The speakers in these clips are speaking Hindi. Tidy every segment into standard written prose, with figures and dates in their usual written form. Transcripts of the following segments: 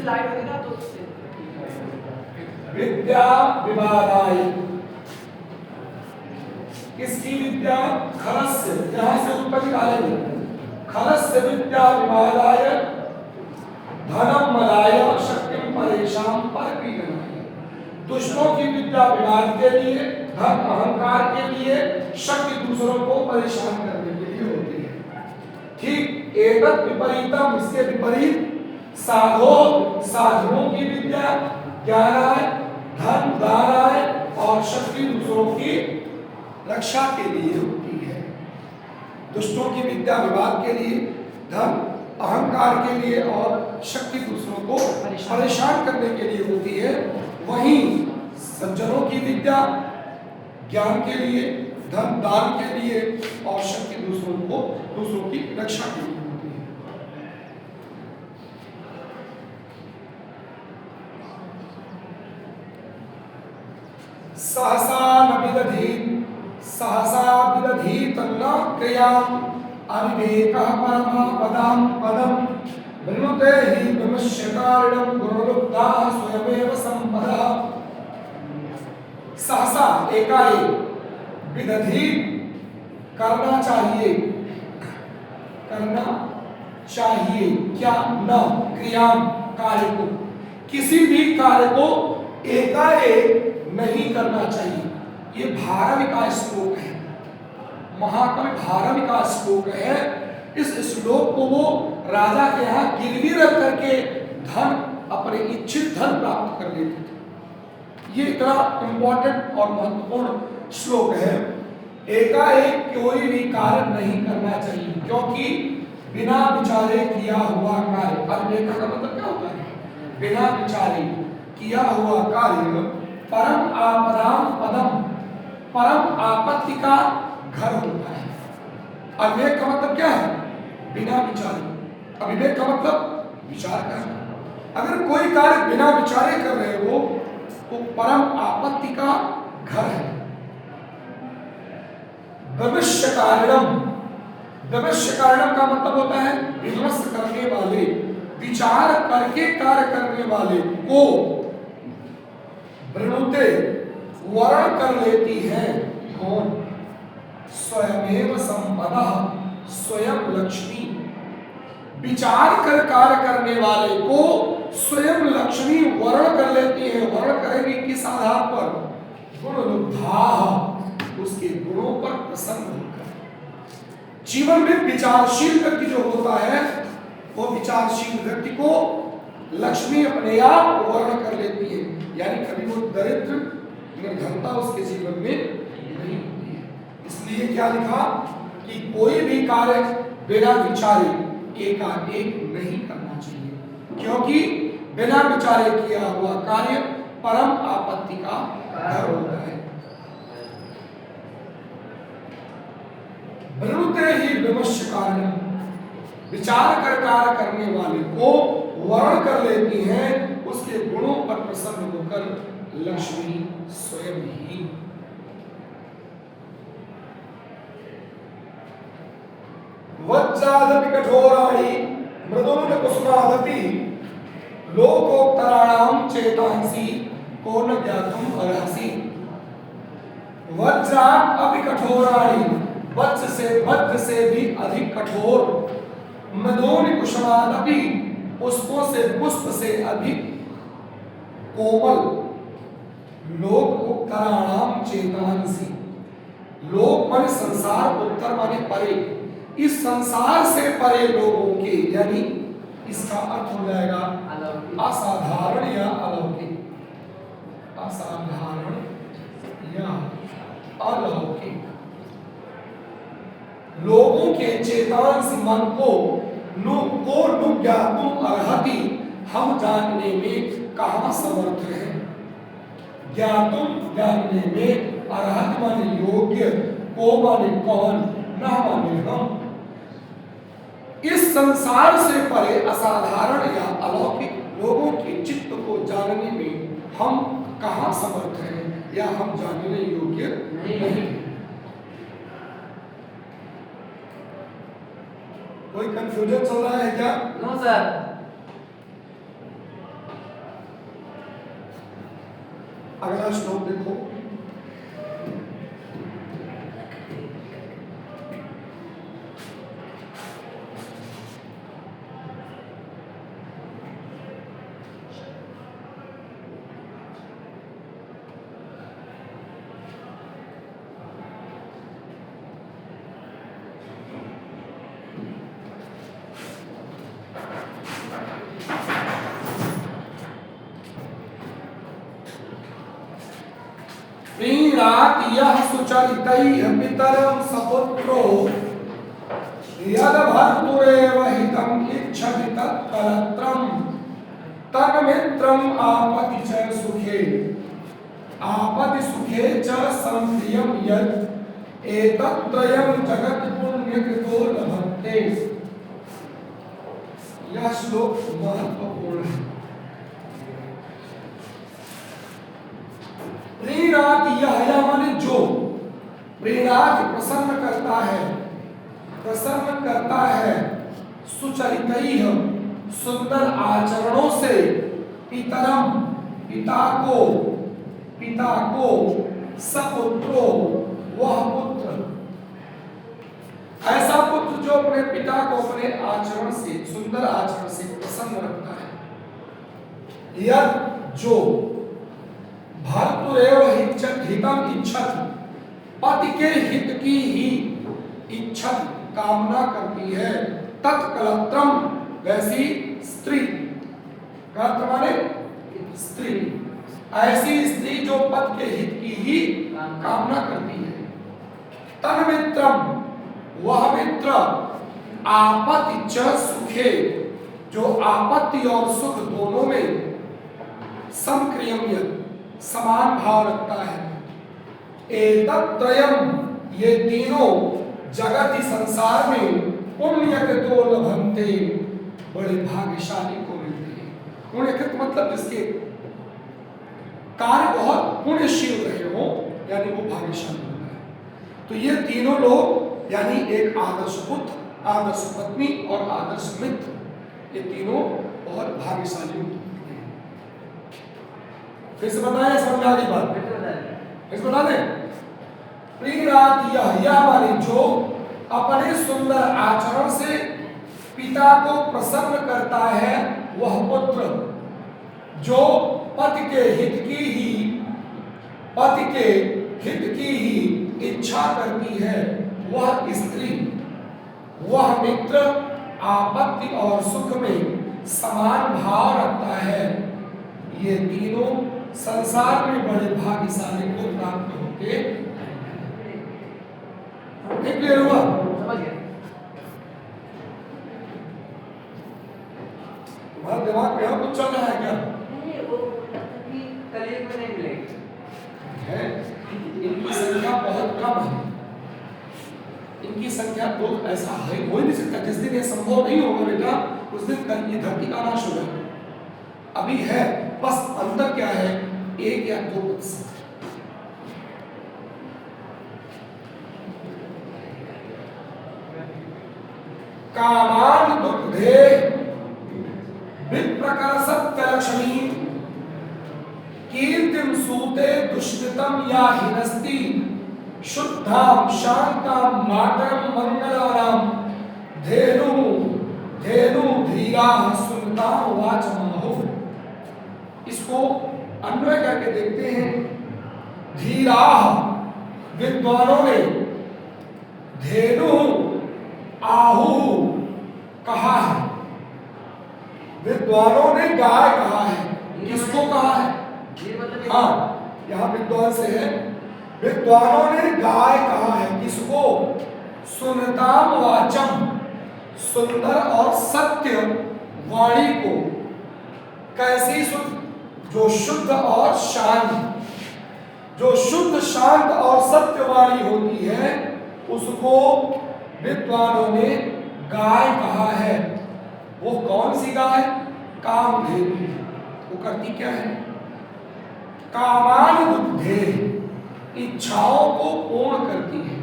लाइट होती ना तो उससे विद्या विवादाय, किसकी विद्या? खरस्य, यहां से उत्पत्ति निकालेंगे। खरस्य विद्या विवादाय धनम मदाय शक्तिम परेशान परपीडनाय। दुष्टों की विद्या विवाद के लिए, धन अहंकार के लिए, शक्ति दूसरों को परेशान करने के लिए होती है। ठीक एतत् विपरीतम, इसके विपरीत साधुओं की विद्या ज्ञानाय, धन दानाय और शक्ति दूसरों की रक्षा के लिए होती है। दुष्टों की विद्या विवाद के लिए, धन अहंकार के लिए और शक्ति दूसरों को परेशान करने के लिए होती है। वहीं सज्जनों की विद्या ज्ञान के लिए, धन दान के लिए और शक्ति दूसरों की रक्षा के लिए होती है। सहसा विदधीत न क्रियाम् अविवेकः परमापदां पदम् विनुते हि विमृश्यकारिणं गुरुलुब्धाः स्वयमेव संपदः। सहसा एकाएक, विदधीत करना चाहिए क्या? न क्रिया, कार्य को, किसी भी कार्य को एकाएक नहीं करना चाहिए। ये भारवी का श्लोक है, महाकवि भारवी का श्लोक है। इस श्लोक को वो राजा के यहाँ गिरवी रख करके धन, अपने इच्छित धन प्राप्त कर लेते थे। ये इतना इंपॉर्टेंट और महत्वपूर्ण श्लोक है। एकाएक कोई भी कार्य नहीं करना चाहिए, क्योंकि बिना विचारे किया हुआ कार्य, अविवेक का मतलब क्या होता है? बिना विचारे किया हुआ कार्य परम आपदाम पदम, परम आपत्ति का घर होता है। अविवेक का मतलब क्या है? बिना विचारे। अविवेक का मतलब विचार करना। अगर कोई कार्य बिना विचारे कर रहे हो तो परम आपत्ति का घर है। भविष्य कारणम, भविष्य कारणम का मतलब होता है विमर्श करने वाले, विचार करके कार्य करने वाले को वृणुते, वर्ण कर लेती है। कौन? स्वयमेव संपदा, स्वयं लक्ष्मी। विचार कर कार्य करने वाले को स्वयं लक्ष्मी वर्ण कर लेती है। वर्ण करेगी किस आधार पर? गुणलुब्धा, उसके गुणों पर प्रसन्न होकर। जीवन में विचारशील व्यक्ति जो होता है, वो विचारशील व्यक्ति को लक्ष्मी अपने आप वर्ण कर लेती है। यानी कभी वो दरिद्र, निर्धनता उसके जीवन में नहीं होती है। इसलिए क्या लिखा कि कोई भी कार्य बिना विचारे एकाएक नहीं करना चाहिए, क्योंकि बिना विचारे किया हुआ कार्य परम आपत्ति का घर होता है। वृणुते ही विमर्श कारण, विचार कर कार्य करने वाले को वर्ण कर लेती है, उसके गुणों पर प्रसन्न होकर लक्ष्मी स्वयं ही। वज्रादपि कठोराणि मृदुल कुसुमादपि लोकोत्तराणां चेतांसि को न ज्ञातुम् अर्हसि। वज्रात् अपि कठोराणि, वज्र से भी अधिक कठोर, मृदुल कुसुमादपि, पुष्पों से, पुष्प से अधिक कोमल, लोक उत्तराणाम चेतांसि, लोक माने संसार, उत्तर माने परे, इस संसार से परे लोगों के, यानी इसका अर्थ हो जाएगा असाधारण या अलौकिक, असाधारण या अलौकिक लोगों के चेतांस मन को ज्ञातुम अर्हति, हम जानने में कहाँ समर्थ है। ज्ञातुम जानने में, अर्हत माने योग्य, को माने कौन, ना माने हम। इस संसार से परे असाधारण या अलौकिक लोगों के चित्त को जानने में हम कहाँ समर्थ हैं या हम जानने योग्य नहीं। कोई कंफ्यूजन चल रहा है क्या? No sir. अगला श्लोक देखो। प्रीणात यः सुचरितैः पितरं सपुत्रो यद् भर्तुरेव हितम् इच्छति तत्कलत्रं तन्मित्रम् आपति च सुखे च संप्रियं यत् एतत्त्रयं जगत् पुण्यकृतो लभते। यह श्लोक महत्वपूर्ण है। प्रीणात यह माने जो, प्रीणात प्रसन्न करता है सुचरितैः सुंदर आचरणों से पितरम पिता को सपुत्रो वह पुत्र, ऐसा पुत्र जो अपने पिता को अपने आचरण से, सुंदर आचरण से प्रसन्न रखता है। यह जो भर्तुरेव हितम इच्छति, पति के हित की ही इच्छति कामना करती है, तत्कलत्रम वैसी स्त्री, कलत्र माने स्त्री, ऐसी स्त्री जो पति के हित की ही कामना करती है। तन्मित्रम वह मित्र, आपत्ति च सुखे जो आपत्ति और सुख दोनों में समक्रियम समान भाव रखता है। एतत्त्रयम् ये तीनों जगत संसार में पुण्यकृतो लभन्ते बड़े भाग्यशाली को मिलते हैं। पुण्यकृत मतलब जिसके कार्य बहुत पुण्यशील रहे हो, यानी वो भाग्यशाली होता है। तो ये तीनों लोग यानी एक आदर्श पुत्र, आदर्श पत्नी और आदर्श मित्र, ये तीनों बहुत भाग्यशाली होते हैं। फिर से बताएं, समझ आ गई बात? फिर से बता दें। प्रीणात यह वाली जो अपने सुंदर आचरण से पिता को प्रसन्न करता है, वह पुत्र जो पति के हित की ही इच्छा करती है, वह स्त्री, वह मित्र आपत्ति और सुख में समान भाव रखता है। ये तीनों संसार में बड़े भाग्यशाली को प्राप्त होते। क्लियर हुआ? समझ गया? तुम्हारा दिमाग में कुछ चल रहा है क्या? नहीं, वो कलयुग में नहीं मिलेगी है, इनकी संख्या बहुत कम है। इनकी संख्या तो ऐसा है, हो ही नहीं सकता। जिस दिन ये संभव नहीं होगा बेटा, उस दिन कल ये धरती का नाश होगा। अभी है, बस अंतर क्या है, 1 या 2%। कामान दुग्धे विप्रकर्षत्यलक्ष्मी कीर्तिम सूते दुष्कृतम या हिनस्ति शुद्धाम शांताम मातरम मंगलाराम धेनु धीरा सुनताम वाचमाहो। इसको अन्वय करके देखते हैं। धीरा विद्वानों ने, धेनु आहु कहा है, विद्वानों ने गाय कहा है। किसको कहा है? हाँ, यहाँ विद्वान से है। विद्वानों ने गाय कहा है। किसको? सुनताम वाचम, सुंदर और सत्य वाणी को। कैसी शुद्ध? जो शुद्ध और शांत, जो शुद्ध शांत और सत्य वाणी होती है, उसको विद्वानों ने गाय कहा है। वो कौन सी गाय? कामधेनु। वो करती क्या है? कामान बुद्धे, इच्छाओं को पूर्ण करती है।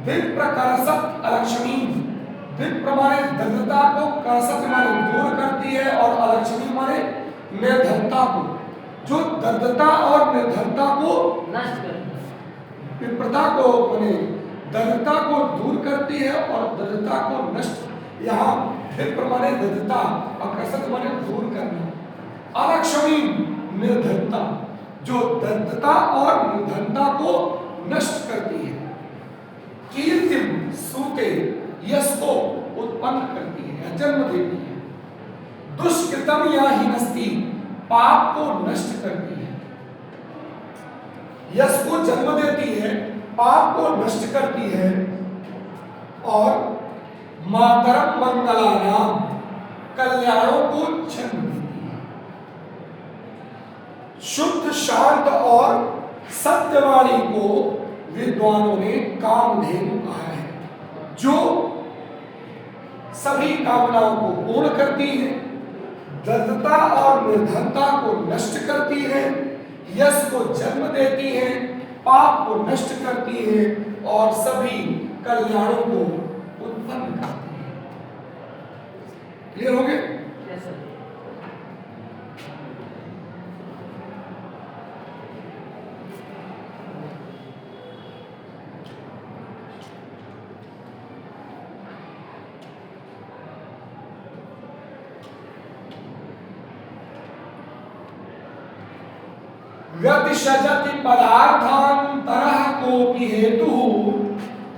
विप्रकर्षत अलक्ष्मी, विप्र माने दरिद्रता को, कर्षत माने दूर करती है, और अलक्ष्मी माने निर्धनता को, जो दरिद्रता और निर्धनता को नष्ट करना, विप्रता को माने दरिद्रता को दूर करती है और दरिद्रता को नष्ट। यहाँ विप्र माने दरिद्रता और कसरत माने दूर करना। अनक्षमी निर्धनता जो दरिद्रता और निर्धनता को नष्ट करती है। कीर्तिम सूते यश को उत्पन्न करती है या जन्म देती है। दुष्कृतम या हिनस्ती पाप को नष्ट करती है। यश को जन्म देती है, पाप को नष्ट करती है। और मातरम मंगलानाम कल्याणों को जन्म देती है। शुद्ध शांत और सत्यवाणी को विद्वानों ने कामधेनु कहा है, जो सभी कामनाओं को पूर्ण करती है, दरिद्रता और निर्धनता को नष्ट करती है, यश को जन्म देती है, पाप को नष्ट करती है और सभी कल्याणों को उत्पन्न करती है। क्लियर हो गए? व्यतिशजति पदार्थान्तरः कोऽपि हेतुः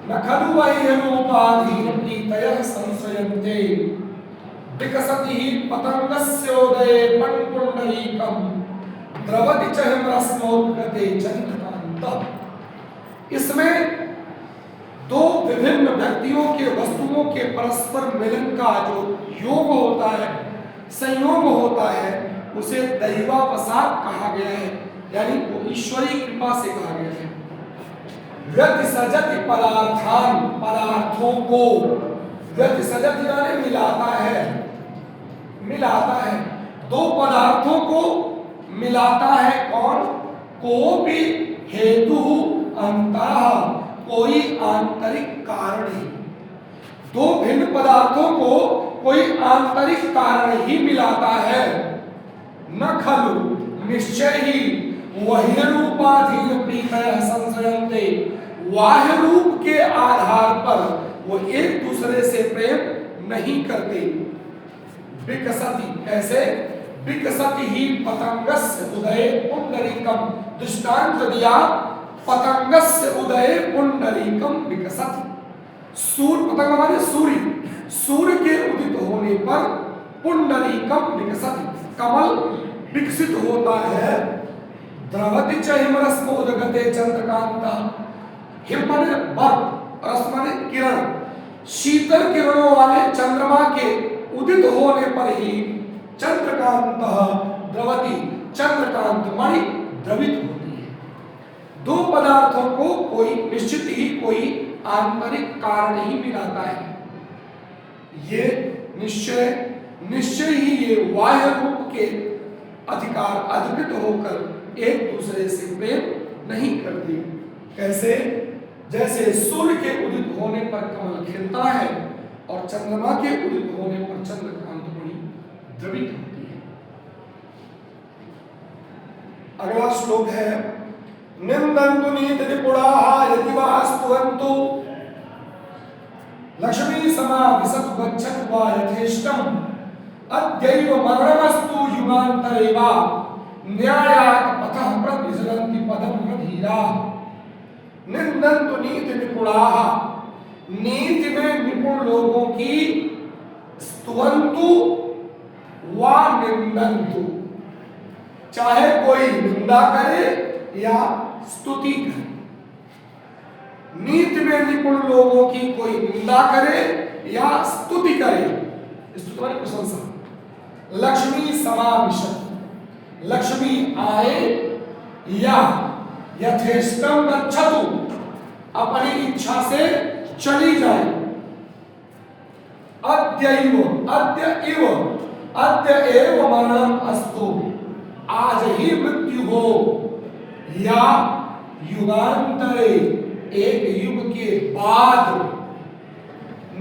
न खलु वैरूपाधीनप्रीतयः संश्रयन्ते विकसति हि पतङ्गस्योदये पण्पुण्डरीकं द्रवति च हिमरस्मोद्गते चन्द्रकान्तः। इसमें दो विभिन्न व्यक्तियों के वस्तुओं के परस्पर मिलन का जो योग होता है, संयोग होता है, उसे दैवावसाद कहा गया है, यानी वो ईश्वरीय कृपा से कहा गया है। व्यतिसजति पदार्थान पदार्थों को, व्यतिसजति यानी मिलाता है, मिलाता है दो पदार्थों को मिलाता है। कौन? को भी हेतु अंतः कोई आंतरिक कारण ही। दो भिन्न पदार्थों को कोई आंतरिक कारण ही मिलाता है। न खलु निश्चय ही वही रूपाधीन प्रीतयः संश्रयन्ते, बाह्य रूप के आधार पर वो एक दूसरे से प्रेम नहीं करते। विकसति कैसे? विकसति ही पतंगस्य उदये पुंडरीकम, दृष्टांत दिया पतंगस्य उदये पुंडरीकम विकसति। सूर्य, पतंग माने सूर्य, सूर्य के उदित होने पर पुंडरीकम विकसति, कमल विकसित होता है। द्रवति च हिमरस्मोदगते चंद्रकांता, हिम माने बर्फ, रस माने किरण, शीतल किरणों वाले चंद्रमा के उदित होने पर ही चंद्रकांत द्रवति, चंद्रकांत मानी द्रवित होती है। दो पदार्थों को कोई निश्चित ही कोई आंतरिक कारण ही मिलाता है। ये निश्चय ही ये बाह्य रूप के अधिकार अधिकृत होकर एक दूसरे से प्रेम नहीं करते। कैसे? जैसे सूर्य के उदित होने पर कमल खिलता है और चंद्रमा के उदित होने पर चंद्रकांत मणि द्रवित होती है। अगला श्लोक है निंदन्तु नीति निपुणाः यदि वा स्तुवन्तु लक्ष्मी समा विसतु गच्छतु वा यथेष्टम् अद्यैव मरणमस्तु युगान्तरे वा न्यायात् पथः प्रतिजलन्ति पदं धीराः। निंदन्तु नीति निपुणाः, नीति में निपुण लोगों की स्तुवन्तु वा निंदन्तु, चाहे कोई निंदा करे या स्तुति करे। नीति में निपुण लोगों की कोई निंदा करे या स्तुति करे, स्तुति माने प्रशंसा। लक्ष्मी समाविशत, लक्ष्मी आए या यथेष्टम गच्छतु, अपनी इच्छा से चली जाए। अद्य एव मरणम अस्तु, आज ही मृत्यु हो या युगांतरे, एक युग के बाद।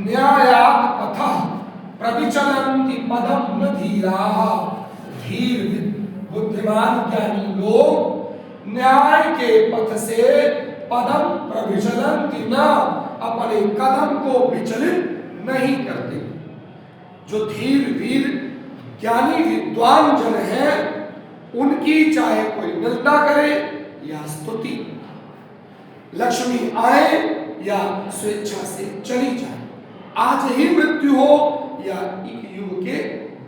न्यायात् पथः प्रविचलन्ति पदं न धीराः, धीर बुद्धिमान बुद्धिमान ज्ञानी लोग न्याय के पथ से पदम प्रविचलन्ति न, अपने कदम को विचलित नहीं करते। जो धीर वीर ज्ञानी विद्वान जन है, उनकी चाहे कोई निंदा करे या स्तुति, लक्ष्मी आए या स्वेच्छा से चली जाए, आज ही मृत्यु हो या एक युग के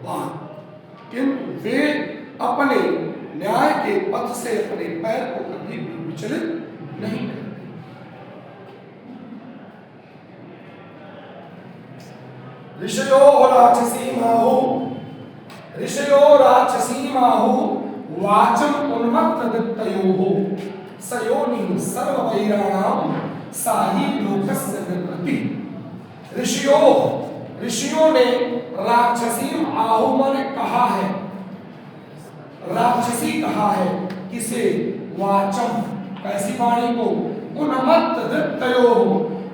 बाद, किंतु वे अपने न्याय के पथ से अपने पैर को कभी भी विचलित नहीं करते। ऋषयो राक्षसी माहु वाचम उन्मत्त दित्तयोः सयोनि सर्ववैराणाम साही लोकस्य विप्रति। ऋषियों ने राक्षसी आहु माने कहा है, राक्षसी कहा है किसे? वाचम, कैसी वाणी को? उन्मत्त दित्तयोः,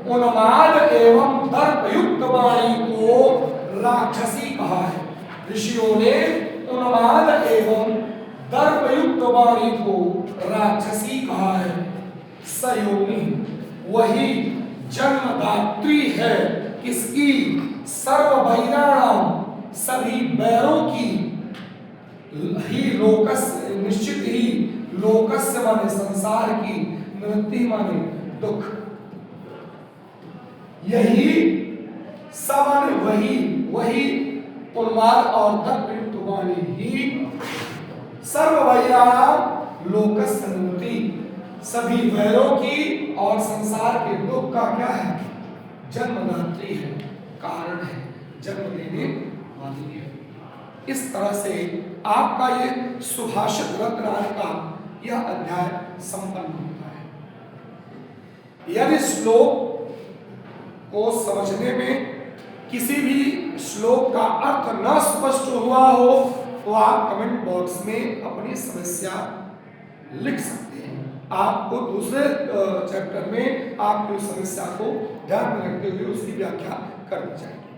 उन्माद एवं दर्पयुक्त वाणी को राक्षसी कहा है। ऋषियों ने उन्माद एवं दर्पयुक्त वाणी को राक्षसी कहा है। सयोनि, वही जन्मदात्री है किसकी? सर्वभैराणाम, सभी बैरों की, ही लोकस्य, निश्चित ही, लोकस्य माने संसार की, निवृत्ति माने दुख, यही समान, वही उन्माद और दर्पयुक्त वाणी ही सर्ववैराणाम लोकस्य निवृत्ति, सभी वैरों की और संसार के दुख का क्या है? जन्मदात्री है, कारण है, जन्म देने वाली है। इस तरह से आपका ये सुभाषित रत्नाकर का यह अध्याय संपन्न होता है। यदि श्लोक को समझने में किसी भी श्लोक का अर्थ न स्पष्ट हुआ हो तो आप कमेंट बॉक्स में अपनी समस्या लिख सकते हैं। आपको दूसरे चैप्टर में आपकी समस्या को ध्यान में रखते हुए उसकी व्याख्या करनी चाहिए।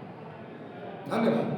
धन्यवाद।